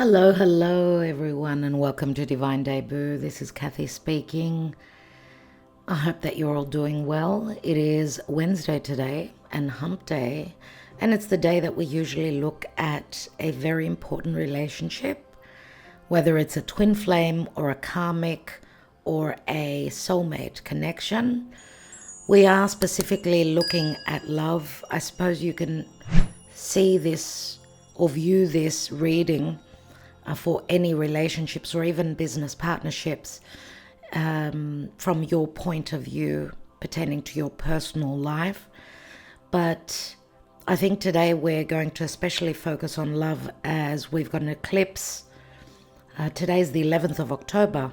Hello everyone, and welcome to Divine Debut. This is Kathy speaking. I hope that you're all doing well. It is Wednesday today and hump day, and it's the day that we usually look at a very important relationship, whether it's a twin flame or a karmic or a soulmate connection. We are specifically looking at love. I suppose you can see this or view this reading for any relationships or even business partnerships from your point of view pertaining to your personal life. But I think today we're going to especially focus on love, as we've got an eclipse. Today's the 11th of October,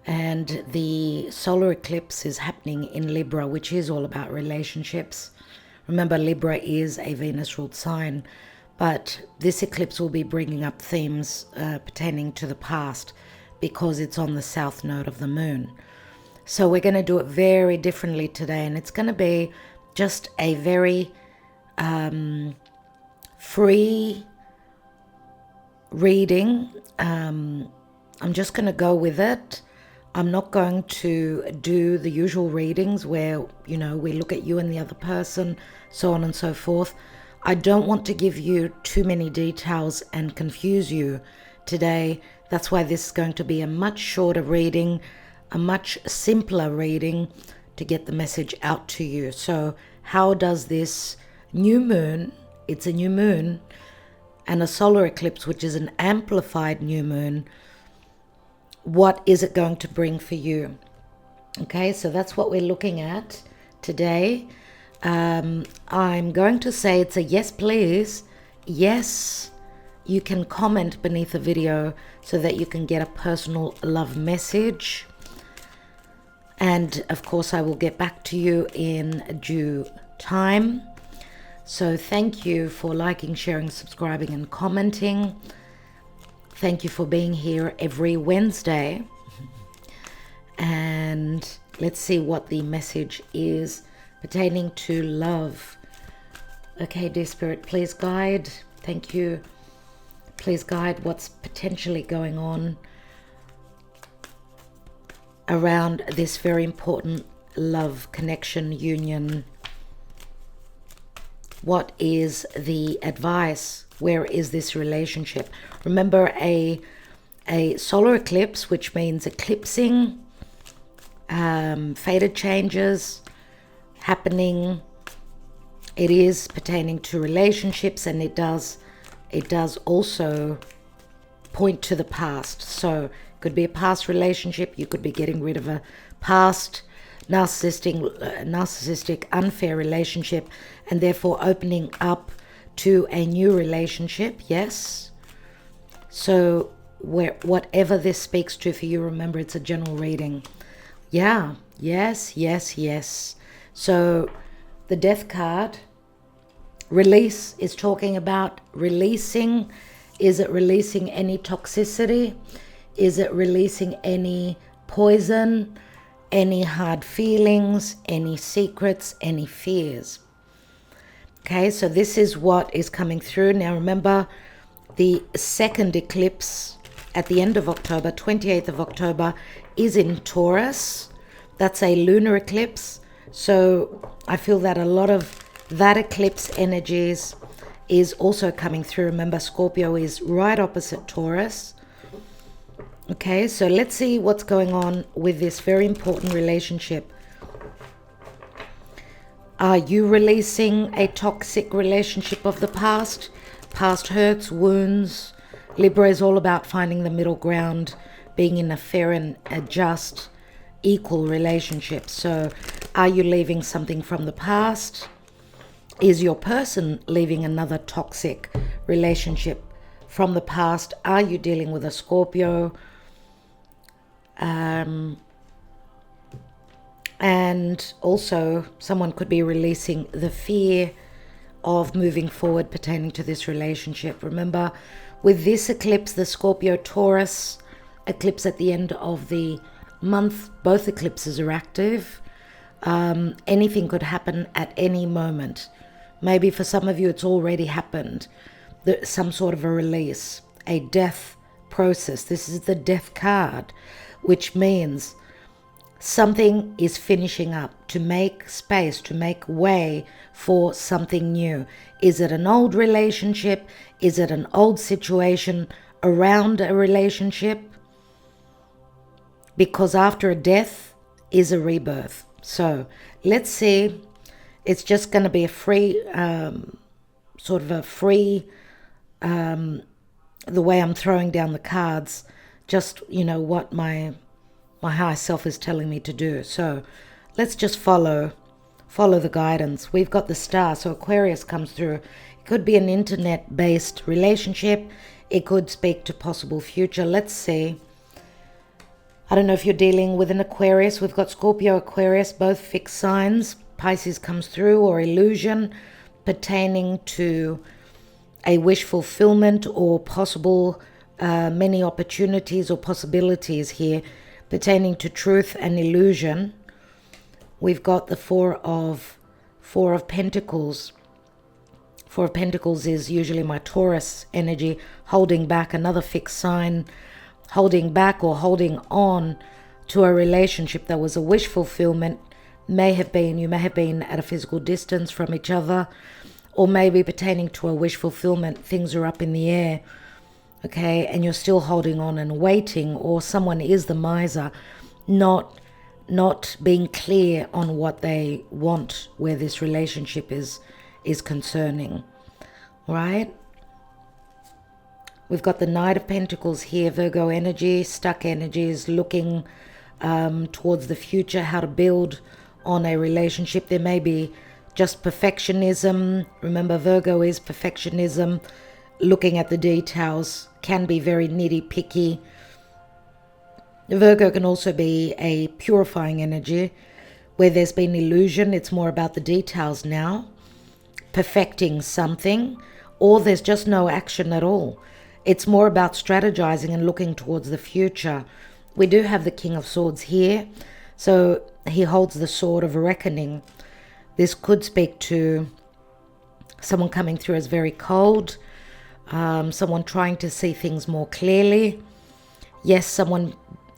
and the solar eclipse is happening in Libra, which is all about relationships. Remember, Libra is a Venus-ruled sign, but this eclipse will be bringing up themes pertaining to the past because it's on the south node of the moon. So we're going to do it very differently today, and it's going to be just a very free reading. I'm just going to go with it. I'm not going to do the usual readings where, we look at you and the other person, so on and so forth. I don't want to give you too many details and confuse you today. That's why this is going to be a much shorter reading, a much simpler reading to get the message out to you. So how does this new moon, it's a new moon, and a solar eclipse, which is an amplified new moon, what is it going to bring for you? Okay, so that's what we're looking at today. I'm going to say it's a yes, please. Yes, you can comment beneath the video so that you can get a personal love message. And of course, I will get back to you in due time. So thank you for liking, sharing, subscribing, and commenting. Thank you for being here every Wednesday. And let's see what the message is pertaining to love. Okay, dear Spirit, please guide. Thank you. Please guide what's potentially going on around this very important love connection union. What is the advice? Where is this relationship? Remember, a solar eclipse, which means eclipsing, fated changes happening. It is pertaining to relationships, and it does also point to the past. So it could be a past relationship. You could be getting rid of a past narcissistic unfair relationship, and therefore opening up to a new relationship. Yes. So whatever this speaks to for you, remember, it's a general reading. Yeah. Yes. So the Death card, release, is talking about releasing. Is it releasing any toxicity? Is it releasing any poison, any hard feelings, any secrets, any fears? Okay, so this is what is coming through. Now remember, the second eclipse at the end of October, 28th of October, is in Taurus. That's a lunar eclipse. So I feel that a lot of that eclipse energies is also coming through. Remember, Scorpio is right opposite Taurus. Okay, so let's see what's going on with this very important relationship. Are you releasing a toxic relationship of the past? Past hurts, wounds. Libra is all about finding the middle ground, being in a fair and a just, equal relationship. So are you leaving something from the past? Is your person leaving another toxic relationship from the past? Are you dealing with a Scorpio? And also, someone could be releasing the fear of moving forward pertaining to this relationship. Remember, with this eclipse, the Scorpio-Taurus eclipse at the end of the month, both eclipses are active. Anything could happen at any moment. Maybe for some of you, it's already happened. Some sort of a release. a death process. This is the death card, which means something is finishing up to make space, to make way for something new. Is it an old relationship? Is it an old situation around a relationship? Because after a death is a rebirth. So let's see. It's just going to be a free, sort of a free, the way I'm throwing down the cards, just, what my higher self is telling me to do. So let's just follow the guidance. We've got the star, so Aquarius comes through. It could be an internet-based relationship. It could speak to possible future. Let's see. I don't know if you're dealing with an Aquarius. We've got Scorpio, Aquarius, both fixed signs. Pisces comes through, or illusion pertaining to a wish fulfillment or possible many opportunities or possibilities here pertaining to truth and illusion. We've got the Four of Pentacles. Four of Pentacles is usually my Taurus energy, holding back, another fixed sign, holding back or holding on to a relationship that was a wish fulfillment. You may have been at a physical distance from each other, or maybe pertaining to a wish fulfillment, things are up in the air. Okay, and you're still holding on and waiting, or someone is the miser, not being clear on what they want, where this relationship is concerning, right? We've got the Knight of Pentacles here, Virgo energy, stuck energies, looking towards the future, how to build on a relationship. There may be just perfectionism. Remember, Virgo is perfectionism. Looking at the details, can be very nitty-picky. Virgo can also be a purifying energy. Where there's been illusion, it's more about the details now, perfecting something, or there's just no action at all. It's more about strategizing and looking towards the future. We do have the King of Swords here, so he holds the sword of reckoning. This could speak to someone coming through as very cold, someone trying to see things more clearly. Yes, someone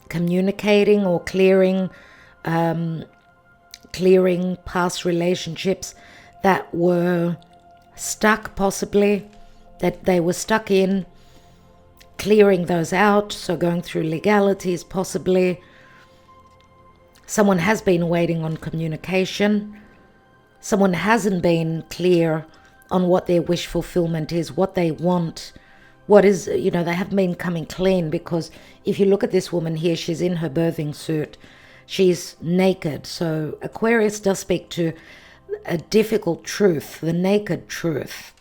communicating or clearing past relationships that were stuck, possibly, that they were stuck in, clearing those out, so going through legalities, possibly. Someone has been waiting on communication. Someone hasn't been clear on what their wish fulfillment is, what they want, what is, they haven't been coming clean, because if you look at this woman here, she's in her birthing suit. She's naked. So Aquarius does speak to a difficult truth, the naked truth.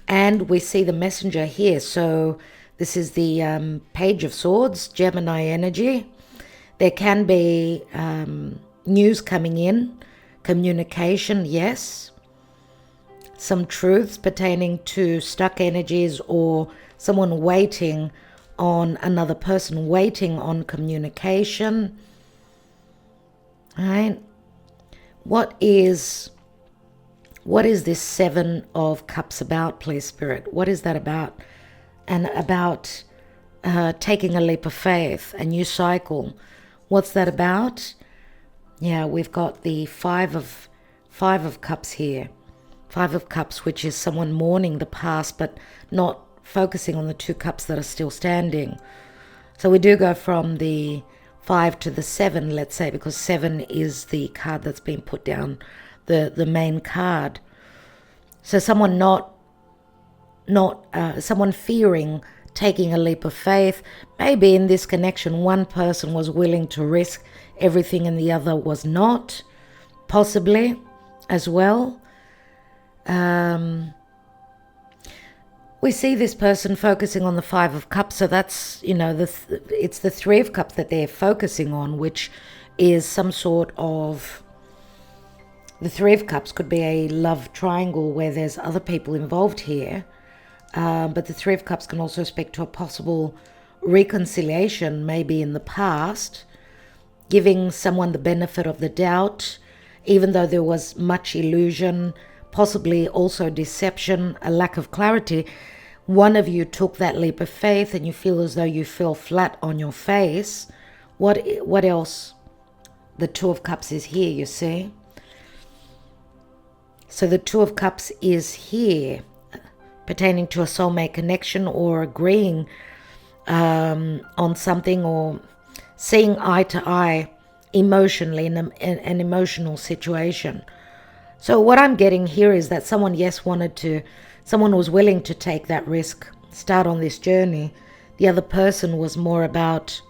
And we see the Messenger here. So this is the Page of Swords, Gemini energy. There can be news coming in, communication, yes. Some truths pertaining to stuck energies, or someone waiting on another person, waiting on communication. All right. What is this Seven of Cups about, please, Spirit? What is that about? And about taking a leap of faith, a new cycle. What's that about? Yeah, we've got the Five of Cups here. Five of Cups, which is someone mourning the past, but not focusing on the two cups that are still standing. So we do go from the 5 to the 7, let's say, because 7 is the card that's been put down, the main card. So someone someone fearing taking a leap of faith. Maybe in this connection, one person was willing to risk everything and the other was not, possibly as well. We see this person focusing on the Five of Cups, so that's, it's the Three of Cups that they're focusing on, which is some sort of, the Three of Cups could be a love triangle where there's other people involved here, but the Three of Cups can also speak to a possible reconciliation, maybe in the past, giving someone the benefit of the doubt, even though there was much illusion, possibly also deception, a lack of clarity. One of you took that leap of faith and you feel as though you fell flat on your face. What else? The Two of Cups is here, you see. So the Two of Cups is here, pertaining to a soulmate connection or agreeing on something or seeing eye to eye emotionally in an emotional situation. So what I'm getting here is that someone, someone was willing to take that risk, start on this journey. The other person was more about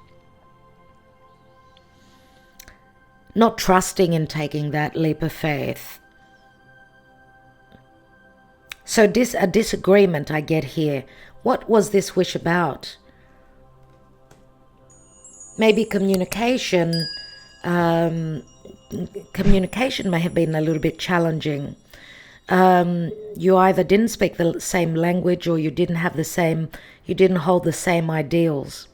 not trusting in taking that leap of faith. So a disagreement I get here. What was this wish about? Maybe communication. Communication may have been a little bit challenging. You either didn't speak the same language or you didn't hold the same ideals.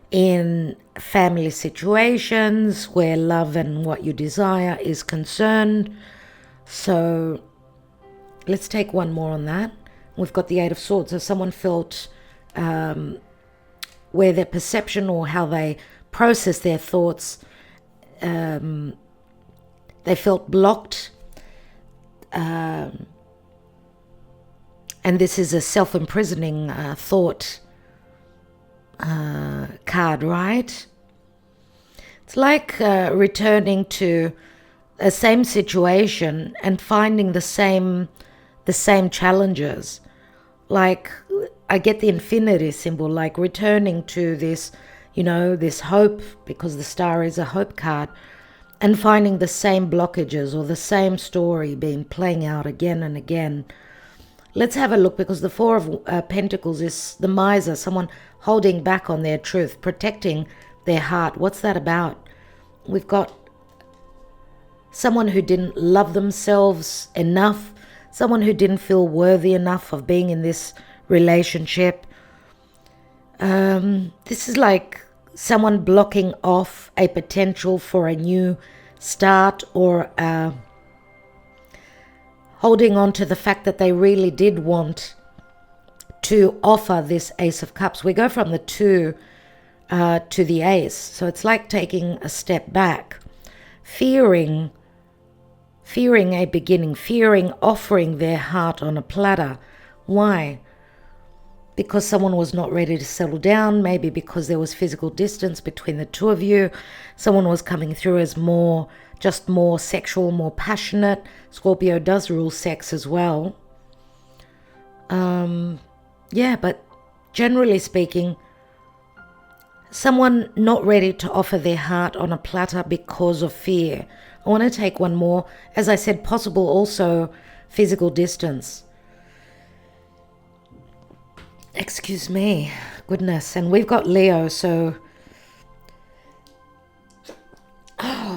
In family situations where love and what you desire is concerned. So let's take one more on that. We've got the Eight of Swords. So someone felt where their perception or how they process their thoughts, they felt blocked. And this is a self-imprisoning thought card, right? It's like returning to a same situation and finding the same challenges. Like, I get the infinity symbol, like returning to this, this hope, because the star is a hope card, and finding the same blockages or the same story playing out again and again. Let's have a look, because the Four of Pentacles is the miser, someone holding back on their truth, protecting their heart. What's that about? We've got someone who didn't love themselves enough, someone who didn't feel worthy enough of being in this relationship. This is like someone blocking off a potential for a new start, or holding on to the fact that they really did want to offer this Ace of Cups. We go from the Two to the Ace. So it's like taking a step back, fearing a beginning, fearing offering their heart on a platter. Why? Because someone was not ready to settle down, maybe because there was physical distance between the two of you. Someone was coming through as more sexual, more passionate. Scorpio does rule sex as well. But generally speaking, someone not ready to offer their heart on a platter because of fear. I want to take one more. As I said, possible also physical distance. Excuse me, goodness. And we've got Leo, so...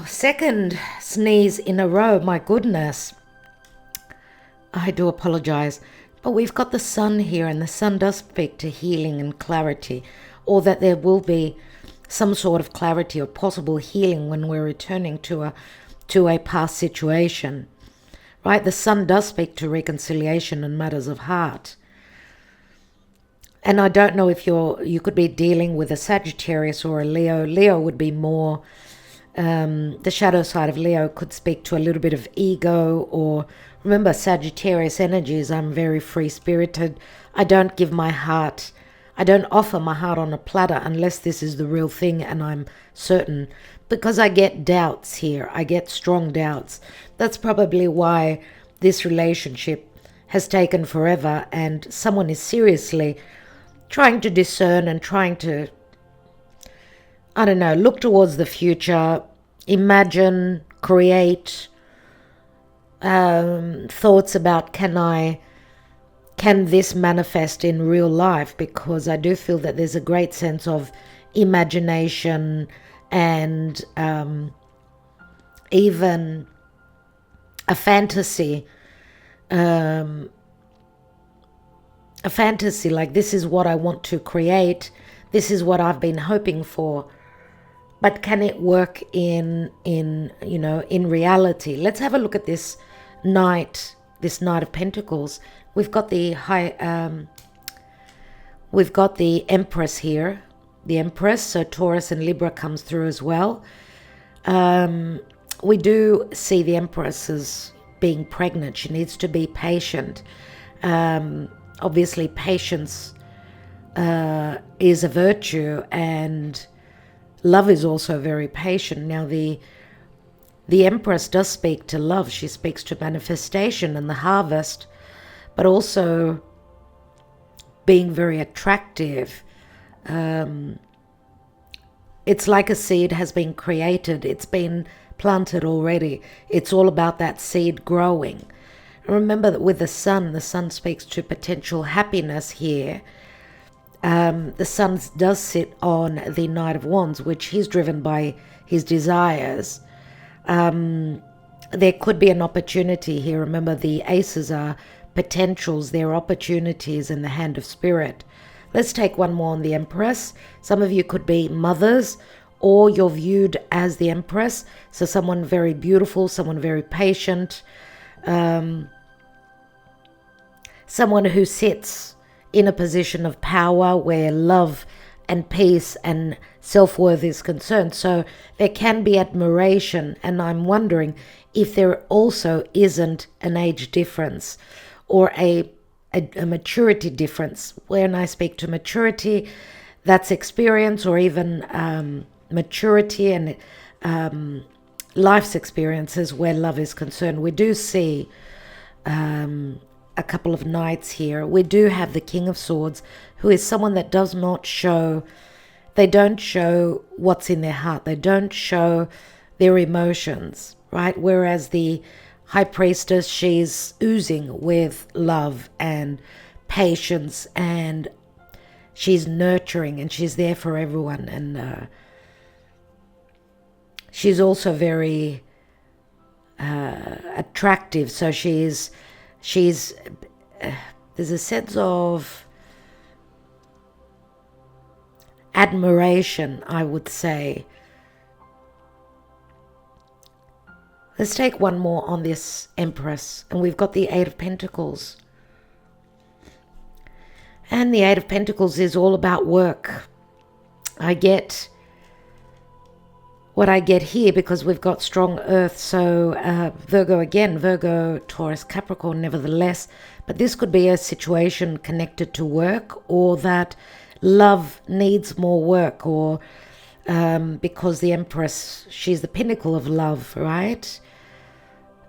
second sneeze in a row, my goodness. I do apologize. But we've got the Sun here, and the Sun does speak to healing and clarity, or that there will be some sort of clarity or possible healing when we're returning to a past situation. Right? The Sun does speak to reconciliation and matters of heart. And I don't know if you could be dealing with a Sagittarius or a Leo. Leo would be more, the shadow side of Leo could speak to a little bit of ego, or remember Sagittarius energies, I'm very free-spirited. I don't offer my heart on a platter unless this is the real thing and I'm certain, because I get doubts here. I get strong doubts. That's probably why this relationship has taken forever, and someone is seriously trying to discern and trying to, look towards the future, imagine, create thoughts about can this manifest in real life, because I do feel that there's a great sense of imagination and even a fantasy, like, this is what I want to create, this is what I've been hoping for, but can it work in reality? Let's have a look at this Knight, this Knight of Pentacles, we've got the we've got the Empress here, the Empress. So Taurus and Libra comes through as well. We do see the Empress as being pregnant. She needs to be patient. Obviously, patience is a virtue, and love is also very patient. Now, the Empress does speak to love. She speaks to manifestation and the harvest, but also being very attractive. It's like a seed has been created. It's been planted already. It's all about that seed growing. Remember that with the Sun speaks to potential happiness here. The Sun does sit on the Knight of Wands, which he's driven by his desires. There could be an opportunity here. Remember, the aces are potentials. They're opportunities in the hand of spirit. Let's take one more on the Empress. Some of you could be mothers, or you're viewed as the Empress. So someone very beautiful, someone very patient, someone who sits in a position of power where love and peace and self-worth is concerned. So there can be admiration, and I'm wondering if there also isn't an age difference or a maturity difference. When I speak to maturity, that's experience, or even maturity and life's experiences where love is concerned. We do see a couple of knights here. We do have the King of Swords, who is someone that does not show, they don't show what's in their heart. They don't show their emotions, right? Whereas the High Priestess, she's oozing with love and patience, and she's nurturing, and she's there for everyone. And she's also very attractive. So she's there's a sense of admiration, I would say. Let's take one more on this Empress, and we've got the Eight of Pentacles. And the Eight of Pentacles is all about work. I get what I get here because we've got strong earth. So Virgo again, Virgo, Taurus, Capricorn nevertheless. But this could be a situation connected to work, or that love needs more work, or because the Empress, she's the pinnacle of love, right?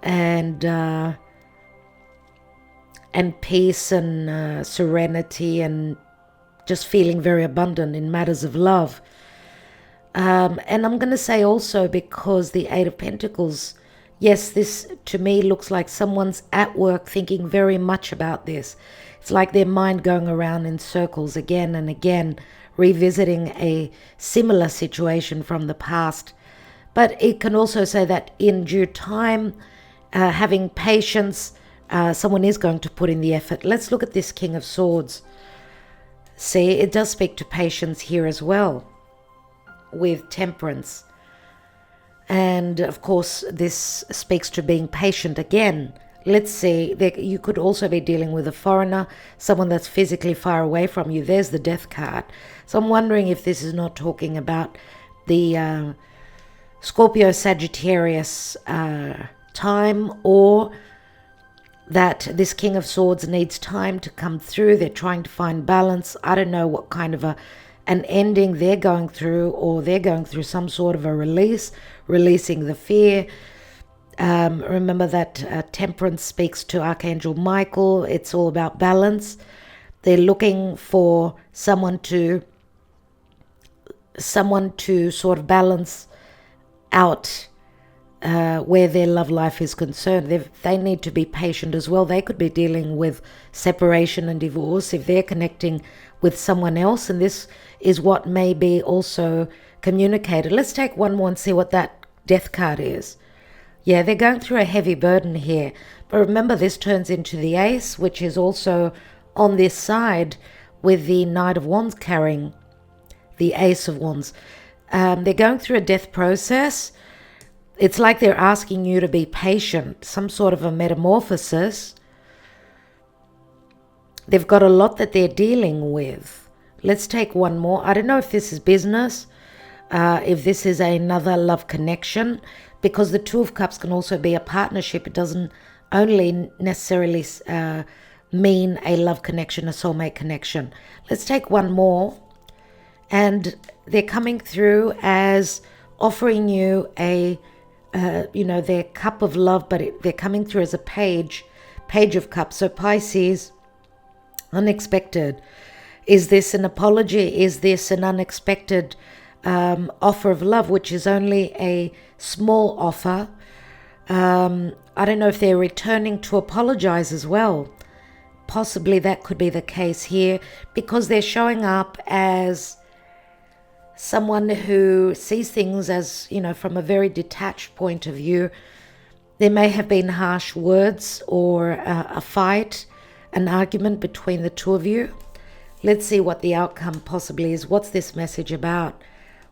And peace and serenity, and just feeling very abundant in matters of love. And I'm going to say also, because the Eight of Pentacles, yes, this to me looks like someone's at work thinking very much about this. It's like their mind going around in circles again and again, revisiting a similar situation from the past. But it can also say that in due time, having patience, someone is going to put in the effort. Let's look at this King of Swords. See, it does speak to patience here as well, with temperance. And of course, this speaks to being patient again. Let's see, you could also be dealing with a foreigner, someone that's physically far away from you. There's the Death card. So I'm wondering if this is not talking about the Scorpio Sagittarius time, or that this King of Swords needs time to come through. They're trying to find balance. I don't know what kind of an ending they're going through, or they're going through some sort of a releasing the fear. Remember that temperance speaks to Archangel Michael. It's all about balance. They're looking for someone to sort of balance out where their love life is concerned. They need to be patient as well. They could be dealing with separation and divorce if they're connecting with someone else, and this is what may be also communicated. Let's take one more and see what that Death card is. Yeah, they're going through a heavy burden here. But remember, this turns into the Ace, which is also on this side with the Knight of Wands carrying the Ace of Wands. They're going through a death process. It's like they're asking you to be patient, some sort of a metamorphosis. They've got a lot that they're dealing with. Let's take one more. I don't know if this is business, if this is another love connection, because the Two of Cups can also be a partnership. It doesn't only necessarily mean a love connection, a soulmate connection. Let's take one more. And they're coming through as offering you a, their cup of love, but they're coming through as a page of cups. So Pisces, unexpected. Is this an apology? Is this an unexpected offer of love, which is only a small offer? I don't know if they're returning to apologize as well. Possibly that could be the case here, because they're showing up as someone who sees things as, from a very detached point of view. There may have been harsh words or a fight, an argument between the two of you. Let's see what the outcome possibly is. What's this message about?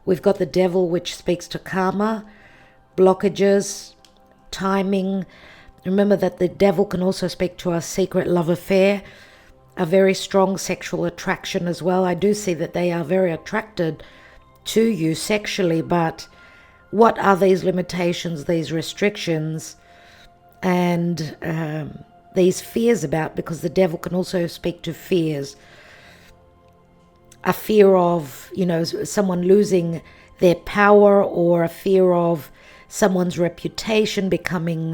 We've got the Devil, which speaks to karma, blockages, timing. Remember that the Devil can also speak to a secret love affair, a very strong sexual attraction as well. I do see that they are very attracted to you sexually, but what are these limitations, these restrictions, and these fears about? Because the Devil can also speak to fears. A fear of, someone losing their power, or a fear of someone's reputation becoming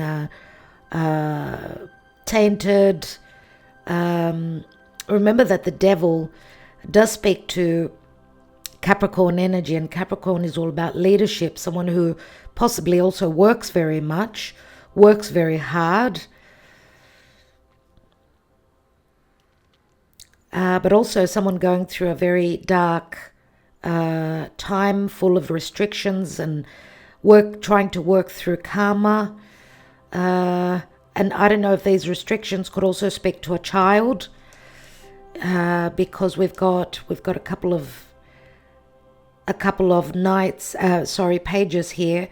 tainted. Remember that the Devil does speak to Capricorn energy, and Capricorn is all about leadership, someone who possibly also works very much, works very hard, but also someone going through a very dark time full of restrictions and trying to work through karma. And I don't know if these restrictions could also speak to a child, because we've got a couple of pages here,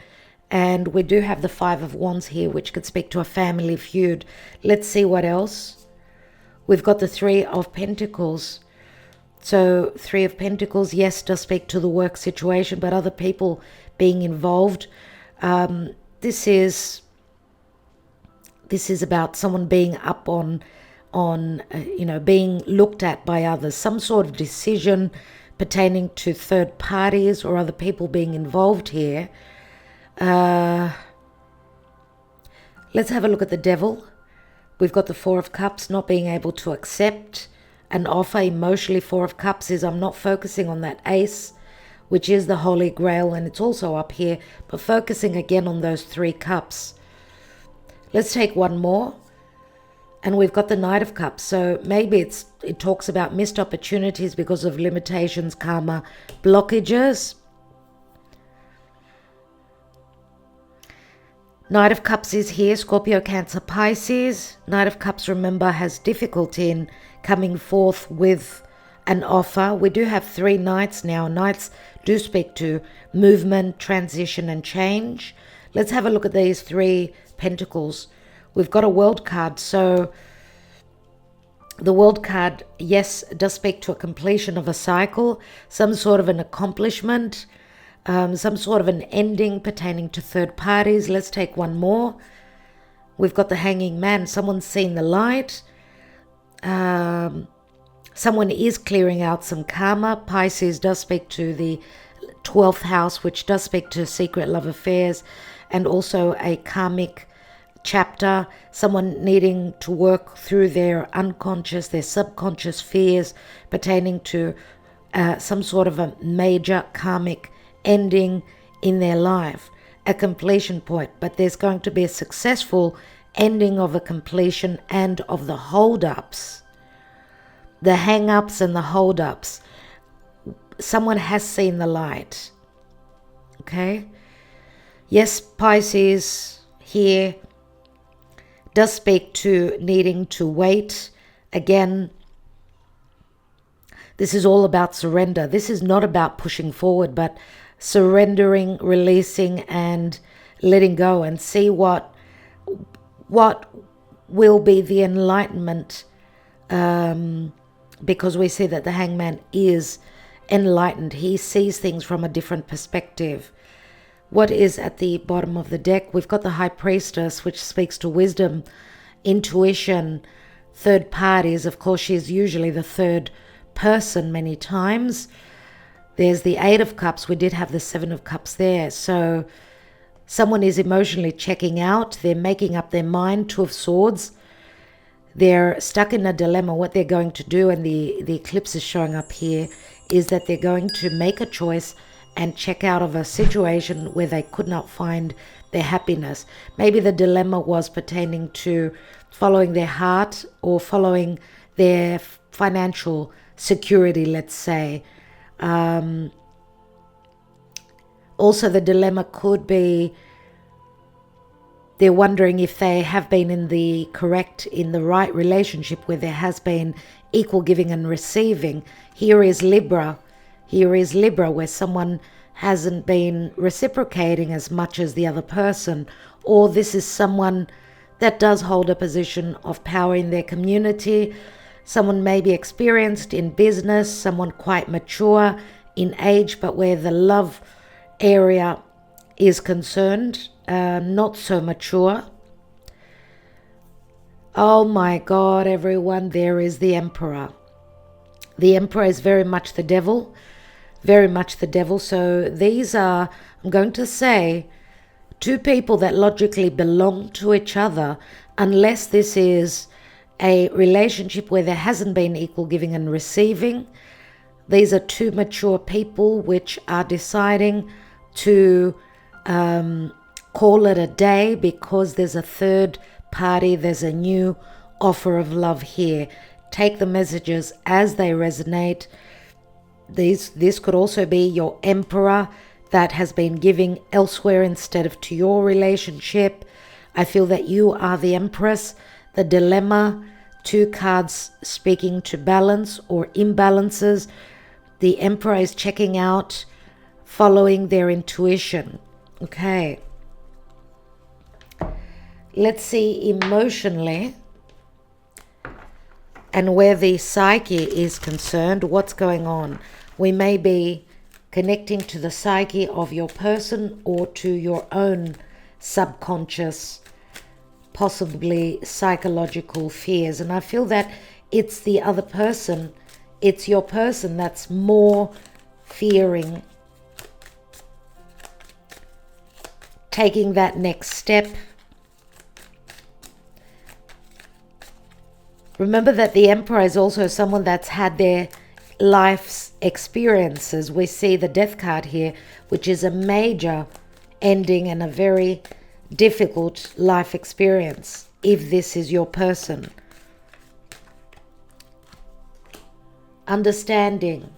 and we do have the Five of Wands here, which could speak to a family feud. Let's see what else. We've got the Three of Pentacles. So Three of Pentacles, yes, does speak to the work situation, but other people being involved. This is about someone being up on being looked at by others, some sort of decision pertaining to third parties or other people being involved here. Let's have a look at the Devil. We've got the Four of Cups, not being able to accept an offer emotionally. Four of Cups is, I'm not focusing on that Ace, which is the Holy Grail, and it's also up here, but focusing again on those Three Cups. Let's take one more. And we've got the Knight of Cups. So maybe it talks about missed opportunities because of limitations, karma, blockages. Knight of Cups is here, Scorpio, Cancer, Pisces. Knight of Cups, remember, has difficulty in coming forth with an offer. We do have 3 Knights now. Knights do speak to movement, transition, and change. Let's have a look at these 3 Pentacles. We've got a World card. So the World card, yes, does speak to a completion of a cycle, some sort of an accomplishment, some sort of an ending pertaining to third parties. Let's take one more. We've got the Hanging Man. Someone's seen the light. Someone is clearing out some karma. Pisces does speak to the 12th house, which does speak to secret love affairs, and also a karmic chapter, someone needing to work through their unconscious, their subconscious fears pertaining to some sort of a major karmic ending in their life, a completion point. But there's going to be a successful ending of a completion and of the hold-ups, the hang-ups and the hold-ups. Someone has seen the light. Okay? Yes, Pisces here does speak to needing to wait. Again, this is all about surrender. This is not about pushing forward, but surrendering, releasing, and letting go and see what will be the enlightenment, because we see that the Hangman is enlightened. He sees things from a different perspective. What is at the bottom of the deck? We've got the High Priestess, which speaks to wisdom, intuition, third parties. Of course, she is usually the third person many times. There's the Eight of Cups. We did have the Seven of Cups there. So someone is emotionally checking out. They're making up their mind. Two of Swords. They're stuck in a dilemma what they're going to do, and the eclipse is showing up here, is that they're going to make a choice and check out of a situation where they could not find their happiness. Maybe the dilemma was pertaining to following their heart or following their financial security, let's say. Also, the dilemma could be they're wondering if they have been in the right relationship where there has been equal giving and receiving. Here is Libra, where someone hasn't been reciprocating as much as the other person, or this is someone that does hold a position of power in their community. Someone may be experienced in business, someone quite mature in age, but where the love area is concerned, not so mature. Oh my God, everyone, there is the Emperor. The Emperor is very much the devil, very much the devil. So these are, I'm going to say, two people that logically belong to each other, unless this is a relationship where there hasn't been equal giving and receiving. These are two mature people which are deciding to call it a day because there's a third party, there's a new offer of love here. Take the messages as they resonate. This could also be your Emperor that has been giving elsewhere instead of to your relationship. I feel that you are the Empress. The dilemma, two cards speaking to balance or imbalances. The Emperor is checking out, following their intuition. Okay. Let's see emotionally and where the psyche is concerned, what's going on. We may be connecting to the psyche of your person or to your own subconscious, possibly psychological fears. And I feel that it's the other person, it's your person that's more fearing taking that next step. Remember that the Emperor is also someone that's had their life's experiences. We see the Death card here, which is a major ending and a very difficult life experience, if this is your person. Understanding.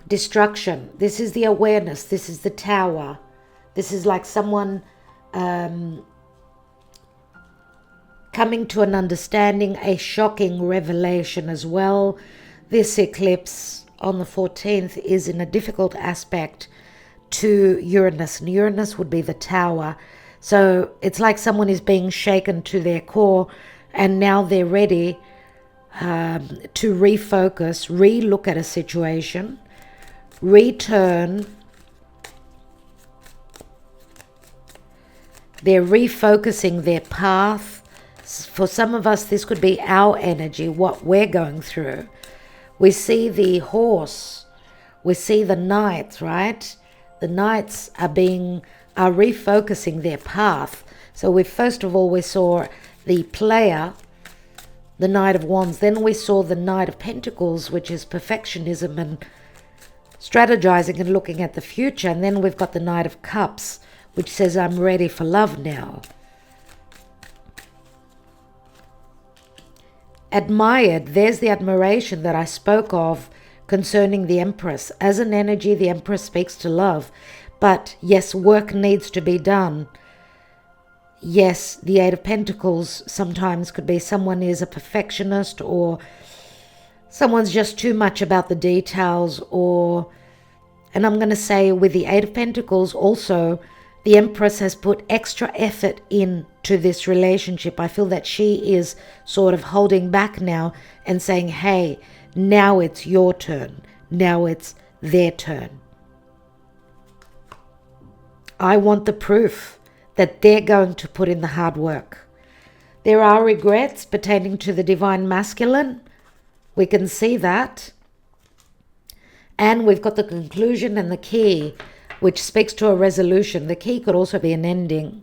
Destruction. This is the awareness. This is the Tower. This is like someone coming to an understanding, a shocking revelation as well. This eclipse on the 14th is in a difficult aspect to Uranus, and Uranus would be the Tower. So it's like someone is being shaken to their core, and now they're ready to refocus, re-look at a situation, return. They're refocusing their path. For some of us, this could be our energy, what we're going through. We see the horse, we see the knights, right? The knights are refocusing their path. So we saw the player, the Knight of Wands. Then we saw the Knight of Pentacles, which is perfectionism and strategizing and looking at the future. And then we've got the Knight of Cups, which says, I'm ready for love now. Admired, there's the admiration that I spoke of concerning the Empress. As an energy, the Empress speaks to love. But yes, work needs to be done. Yes, the Eight of Pentacles sometimes could be someone is a perfectionist, or someone's just too much about the details, and I'm going to say with the Eight of Pentacles also, The Empress has put extra effort into this relationship. I feel that she is sort of holding back now and saying, hey, now it's your turn. Now it's their turn. I want the proof that they're going to put in the hard work. There are regrets pertaining to the Divine Masculine. We can see that. And we've got the conclusion and the key, which speaks to a resolution. The key could also be an ending,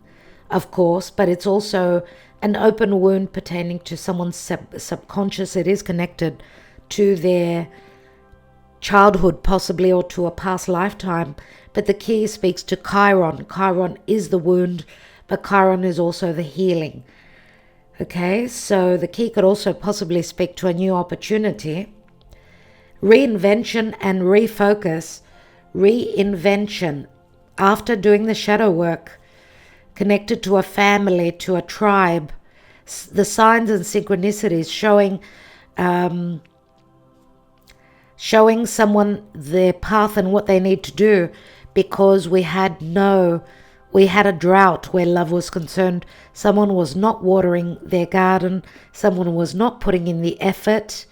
of course, but it's also an open wound pertaining to someone's subconscious. It is connected to their childhood, possibly, or to a past lifetime. But the key speaks to Chiron. Chiron is the wound, but Chiron is also the healing. Okay, so the key could also possibly speak to a new opportunity. Reinvention and refocus. Reinvention after doing the shadow work, connected to a family, to a tribe. The signs and synchronicities showing someone their path and what they need to do, because we had a drought where love was concerned. Someone was not watering their garden. Someone was not putting in the effort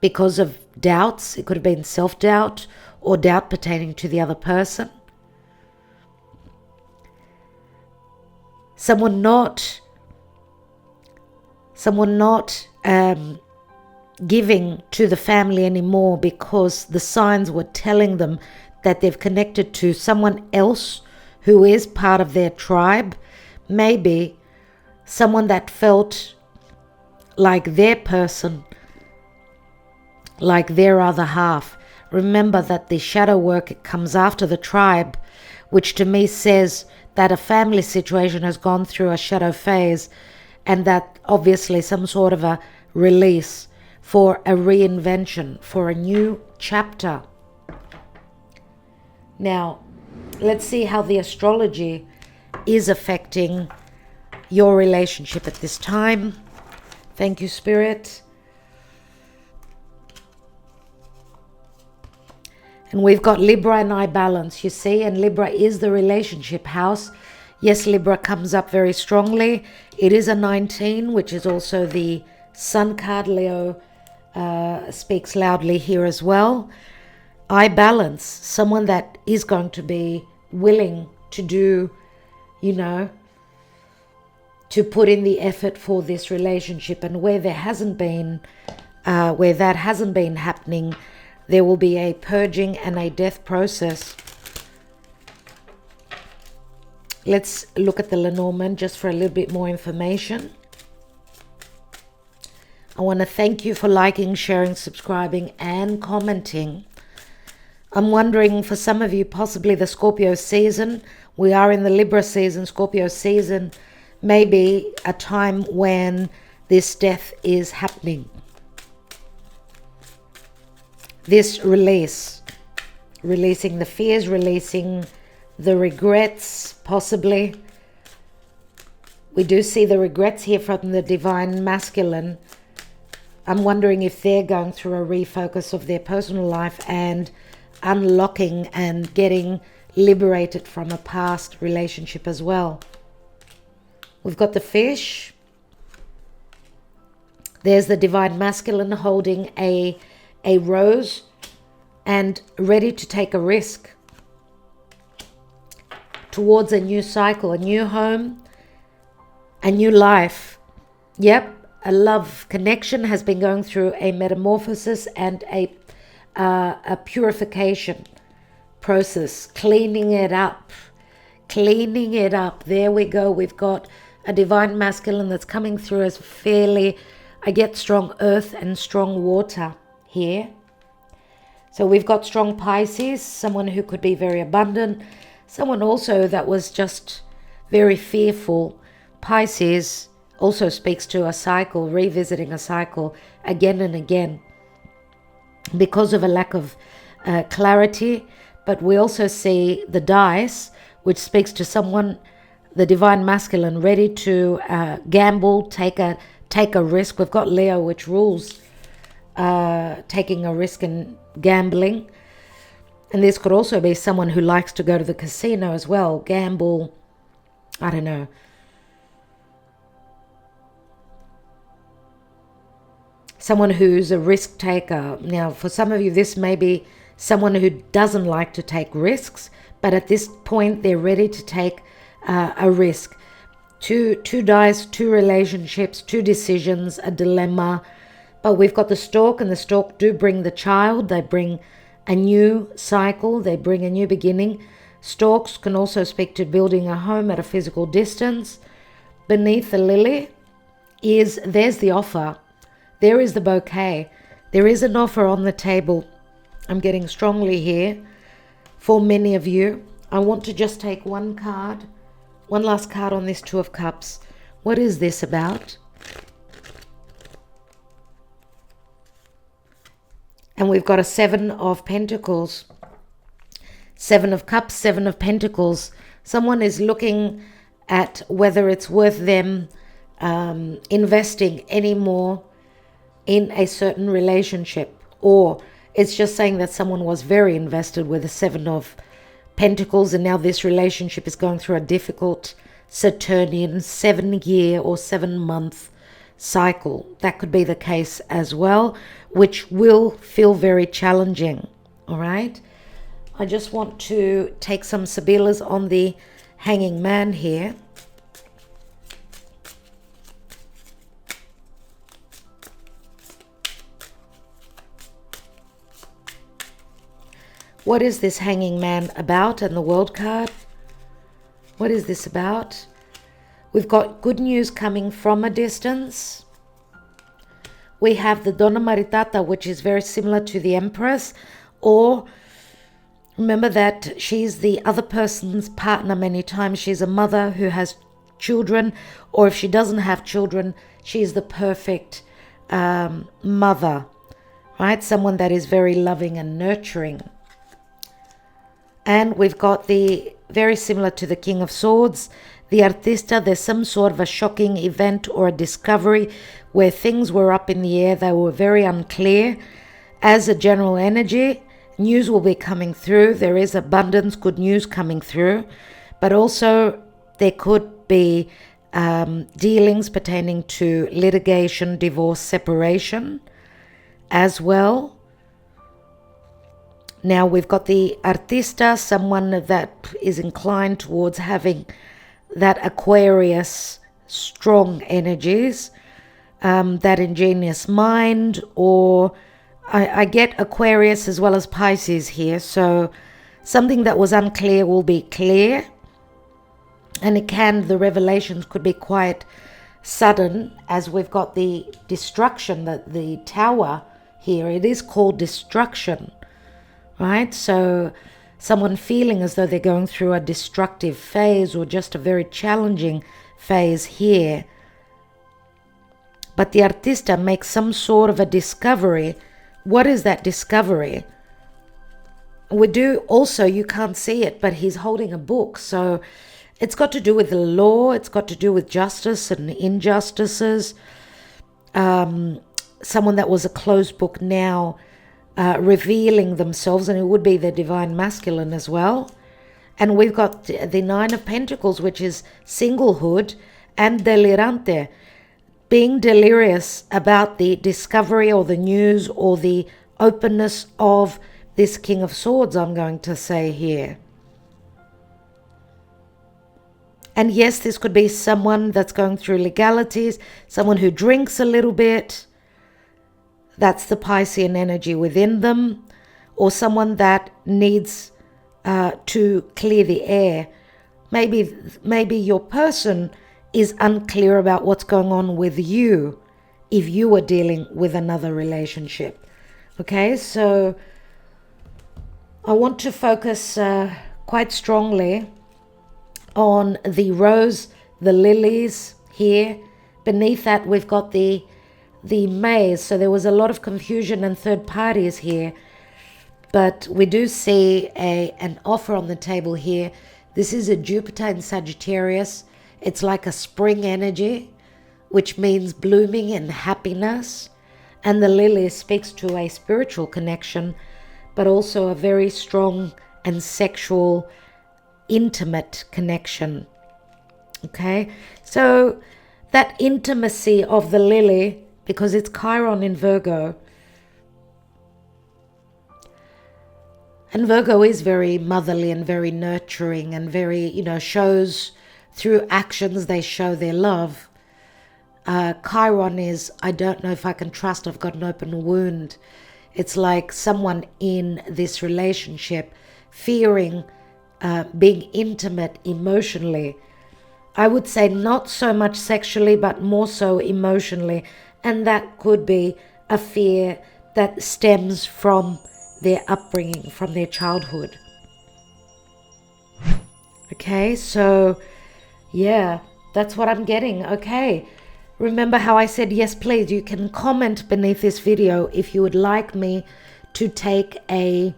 because of doubts. It could have been self-doubt or doubt pertaining to the other person. Someone not giving to the family anymore because the signs were telling them that they've connected to someone else who is part of their tribe. Maybe someone that felt like their person, like their other half. Remember that the shadow work comes after the tribe, which to me says that a family situation has gone through a shadow phase, and that obviously some sort of a release for a reinvention, for a new chapter. Now, let's see how the astrology is affecting your relationship at this time. Thank you, Spirit. And we've got Libra and I balance, you see, and Libra is the relationship house. Yes, Libra comes up very strongly. It is a 19, which is also the Sun card. Leo speaks loudly here as well. I balance, someone that is going to be willing to do, to put in the effort for this relationship. And where that hasn't been happening, there will be a purging and a death process. Let's look at the Lenormand just for a little bit more information. I want to thank you for liking, sharing, subscribing, and commenting. I'm wondering, for some of you, possibly the Scorpio season. We are in the Libra season. Scorpio season may be a time when this death is happening. This releasing the fears, releasing the regrets, possibly. We do see the regrets here from the Divine Masculine. I'm wondering if they're going through a refocus of their personal life and unlocking and getting liberated from a past relationship as well. We've got the Fish. There's the Divine Masculine holding a rose and ready to take a risk towards a new cycle, a new home, a new life. Yep, a love connection has been going through a metamorphosis and a purification process, cleaning it up. There we go. We've got a Divine Masculine that's coming through as fairly, I get strong earth and strong water here. So we've got strong Pisces, someone who could be very abundant, someone also that was just very fearful. Pisces also speaks to a cycle, revisiting a cycle again and again because of a lack of clarity. But we also see the dice, which speaks to someone, the Divine Masculine, ready to gamble, take a risk. We've got Leo, which rules taking a risk and gambling. And this could also be someone who likes to go to the casino as well, gamble, I don't know, someone who's a risk taker. Now, for some of you, this may be someone who doesn't like to take risks, but at this point, they're ready to take a risk. Two dice, two relationships, two decisions, a dilemma. But we've got the stork, and the stork do bring the child. They bring a new cycle. They bring a new beginning. Storks can also speak to building a home at a physical distance. Beneath the lily there's the offer. There is the bouquet. There is an offer on the table. I'm getting strongly here for many of you. I want to just take one last card on this Two of Cups. What is this about? And we've got a Seven of Pentacles. Seven of Cups, Seven of Pentacles. Someone is looking at whether it's worth them investing any more in a certain relationship, or it's just saying that someone was very invested with the Seven of Pentacles, and now this relationship is going through a difficult Saturnian 7-year or 7-month cycle. That could be the case as well, which will feel very challenging. All right. I just want to take some Sibilas on the Hanging Man here. What is this Hanging Man about? And the World card. What is this about? We've got good news coming from a distance. We have the Donna Maritata, which is very similar to the Empress. Or remember that she's the other person's partner many times. She's a mother who has children. Or if she doesn't have children, she's the perfect mother. Right? Someone that is very loving and nurturing. And we've got the, very similar to the King of Swords, the Artista. There's some sort of a shocking event or a discovery where things were up in the air. They were very unclear. As a general energy, news will be coming through. There is abundance, good news coming through. But also there could be dealings pertaining to litigation, divorce, separation as well. Now we've got the Artista, someone that is inclined towards having that Aquarius strong energies, that ingenious mind, or I get Aquarius as well as Pisces here. So something that was unclear will be clear, and the revelations could be quite sudden, as we've got the destruction, the Tower here. It is called destruction. Right? So someone feeling as though they're going through a destructive phase or just a very challenging phase here. But the Artista makes some sort of a discovery. What is that discovery? We do also, you can't see it, but he's holding a book. So it's got to do with the law. It's got to do with justice and injustices. Someone that was a closed book now revealing themselves, and it would be the divine masculine as well. And we've got the Nine of Pentacles, which is singlehood, and delirante, being delirious about the discovery or the news or the openness of this King of Swords, I'm going to say here. And yes, this could be someone that's going through legalities, someone who drinks a little bit. That's the Piscean energy within them, or someone that needs to clear the air. Maybe your person is unclear about what's going on with you if you are dealing with another relationship. Okay, so I want to focus quite strongly on the rose, the lilies here. Beneath that, we've got the maze. So there was a lot of confusion and third parties here, but we do see an offer on the table here. This is a Jupiter in Sagittarius. It's like a spring energy, which means blooming and happiness. And the lily speaks to a spiritual connection, but also a very strong and sexual, intimate connection. Okay, so that intimacy of the lily, because it's Chiron in Virgo, and Virgo is very motherly and very nurturing and very, shows through actions, they show their love. Chiron is, I don't know if I can trust, I've got an open wound. It's like someone in this relationship fearing being intimate emotionally. I would say not so much sexually, but more so emotionally. And that could be a fear that stems from their upbringing, from their childhood. Okay, so yeah, that's what I'm getting. Okay, remember how I said, yes, please, you can comment beneath this video if you would like me to take a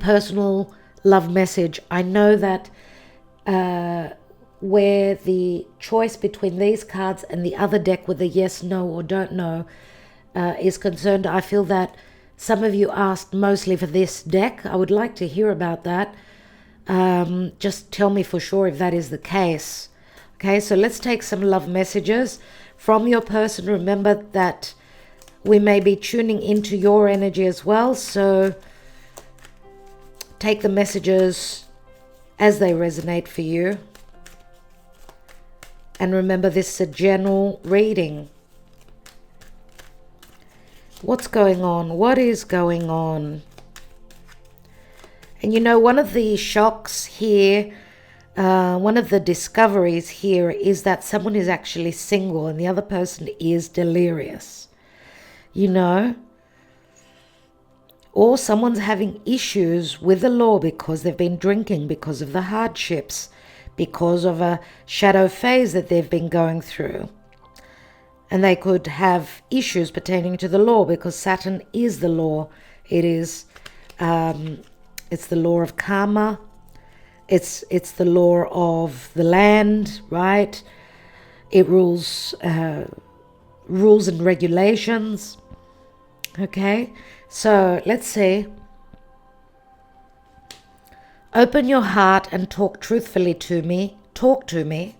personal love message. I know that where the choice between these cards and the other deck with the yes, no, or don't know is concerned, I feel that some of you asked mostly for this deck. I would like to hear about that. Just tell me for sure if that is the case. Okay, so let's take some love messages from your person. Remember that we may be tuning into your energy as well, so take the messages as they resonate for you. And remember, this is a general reading. What's going on? What is going on? And one of the shocks here, one of the discoveries here is that someone is actually single and the other person is delirious. Or someone's having issues with the law because they've been drinking, because of the hardships, because of a shadow phase that they've been going through. And they could have issues pertaining to the law because Saturn is the law. It is, it's the law of karma. It's the law of the land, right? It rules and regulations. Okay, so let's see. Open your heart and talk truthfully to me. Talk to me.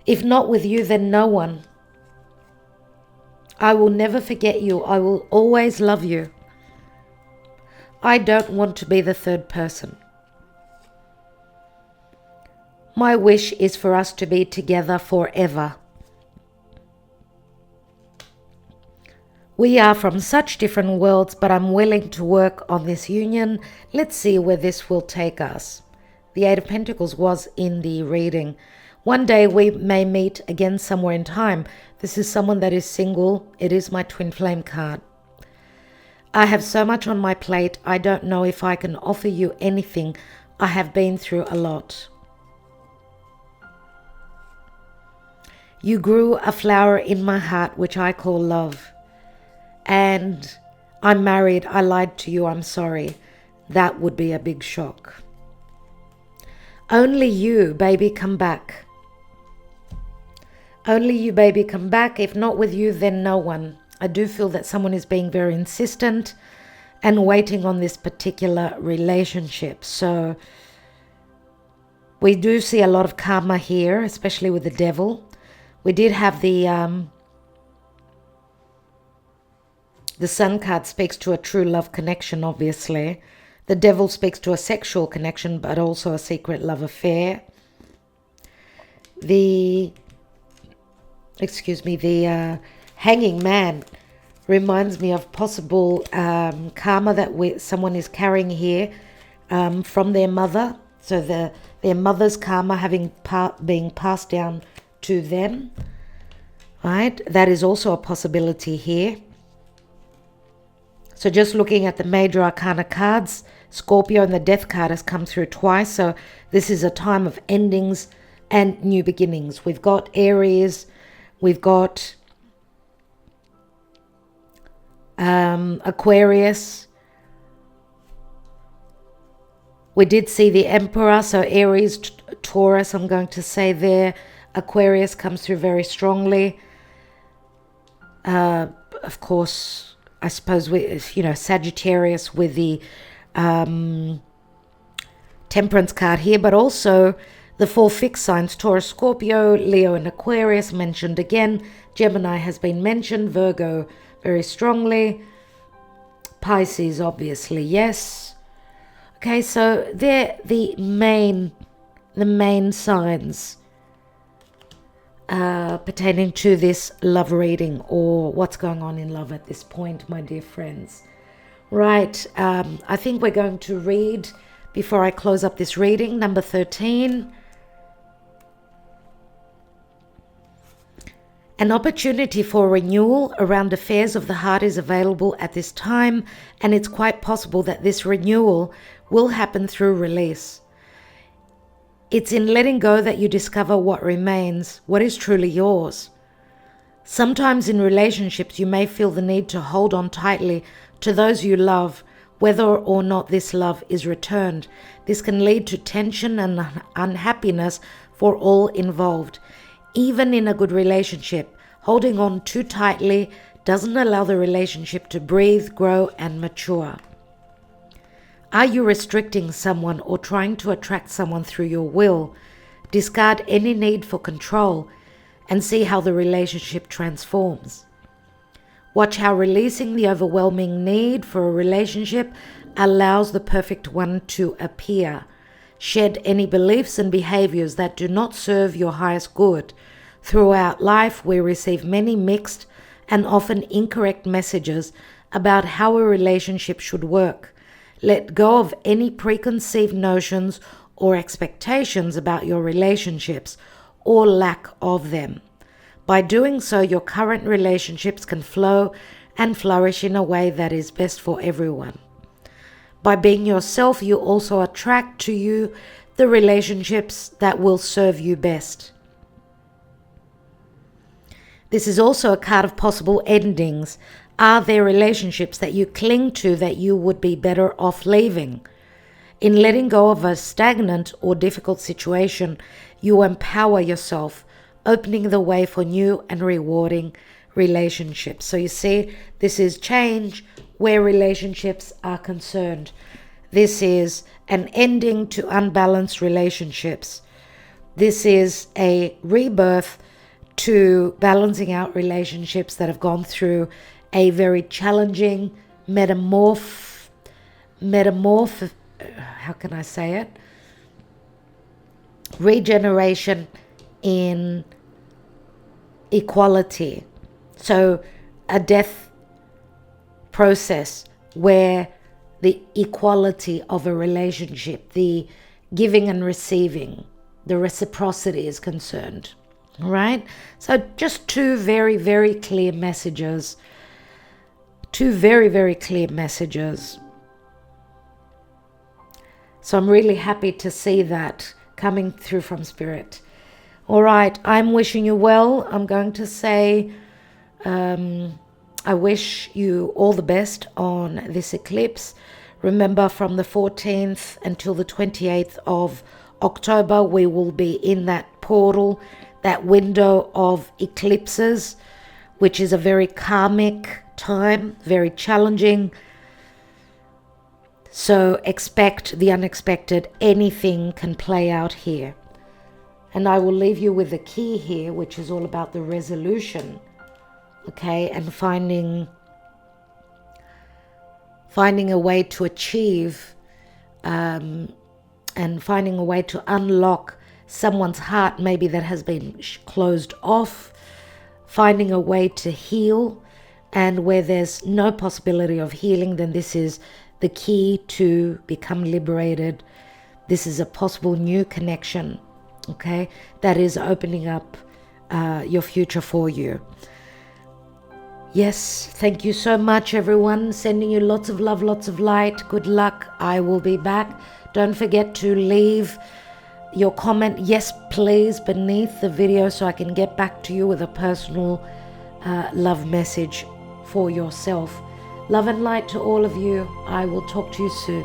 If not with you, then no one. I will never forget you. I will always love you. I don't want to be the third person. My wish is for us to be together forever. We are from such different worlds, but I'm willing to work on this union. Let's see where this will take us. The Eight of Pentacles was in the reading. One day we may meet again somewhere in time. This is someone that is single. It is my twin flame card. I have so much on my plate. I don't know if I can offer you anything. I have been through a lot. You grew a flower in my heart, which I call love. And I'm married. I lied to you. I'm sorry. That would be a big shock. Only you, baby, come back. Only you, baby, come back. If not with you, then no one. I do feel that someone is being very insistent and waiting on this particular relationship. So we do see a lot of karma here, especially with the devil. We did have the Sun card speaks to a true love connection, obviously. The devil speaks to a sexual connection, but also a secret love affair. The Hanging Man reminds me of possible karma that someone is carrying here from their mother. So their mother's karma being passed down to them, right? That is also a possibility here. So just looking at the major arcana cards, Scorpio and the Death card has come through twice. So this is a time of endings and new beginnings. We've got Aries, we've got Aquarius. We did see the Emperor, so Aries, Taurus, I'm going to say there. Aquarius comes through very strongly. Of course, I suppose Sagittarius with the Temperance card here, but also The 4 fixed signs, Taurus, Scorpio, Leo and Aquarius mentioned again. Gemini has been mentioned. Virgo very strongly. Pisces obviously, yes. Okay, so they're the main signs pertaining to this love reading, or what's going on in love at this point, my dear friends. Right, I think we're going to read, before I close up this reading, number 13. An opportunity for renewal around affairs of the heart is available at this time, and it's quite possible that this renewal will happen through release. It's in letting go that you discover what remains, what is truly yours. Sometimes in relationships, you may feel the need to hold on tightly to those you love, whether or not this love is returned. This can lead to tension and unhappiness for all involved. Even in a good relationship, holding on too tightly doesn't allow the relationship to breathe, grow, and mature. Are you restricting someone or trying to attract someone through your will? Discard any need for control and see how the relationship transforms. Watch how releasing the overwhelming need for a relationship allows the perfect one to appear. Shed any beliefs and behaviors that do not serve your highest good. Throughout life, we receive many mixed and often incorrect messages about how a relationship should work. Let go of any preconceived notions or expectations about your relationships or lack of them. By doing so, your current relationships can flow and flourish in a way that is best for everyone. By being yourself, you also attract to you the relationships that will serve you best. This is also a card of possible endings. Are there relationships that you cling to that you would be better off leaving? In letting go of a stagnant or difficult situation, you empower yourself, opening the way for new and rewarding relationships. So you see, this is change where relationships are concerned. This is an ending to unbalanced relationships. This is a rebirth to balancing out relationships that have gone through a very challenging regeneration in equality. So a death process where the equality of a relationship, the giving and receiving, the reciprocity is concerned. All right? So just two very, very clear messages. Two very, very clear messages. So I'm really happy to see that coming through from Spirit. All right, I'm wishing you well. I'm going to say I wish you all the best on this eclipse. Remember, from the 14th until the 28th of October, we will be in that portal, that window of eclipses, which is a very karmic time, very challenging. So expect the unexpected. Anything can play out here. And I will leave you with the key here, which is all about the resolution, okay, and finding a way to achieve and finding a way to unlock someone's heart maybe that has been closed off, finding a way to heal, and where there's no possibility of healing, then this is the key to become liberated. This is a possible new connection, okay, that is opening up your future for you. Yes, thank you so much, everyone. Sending you lots of love, lots of light. Good luck. I will be back. Don't forget to leave your comment, yes please, beneath the video so I can get back to you with a personal love message for yourself. Love and light to all of you. I will talk to you soon.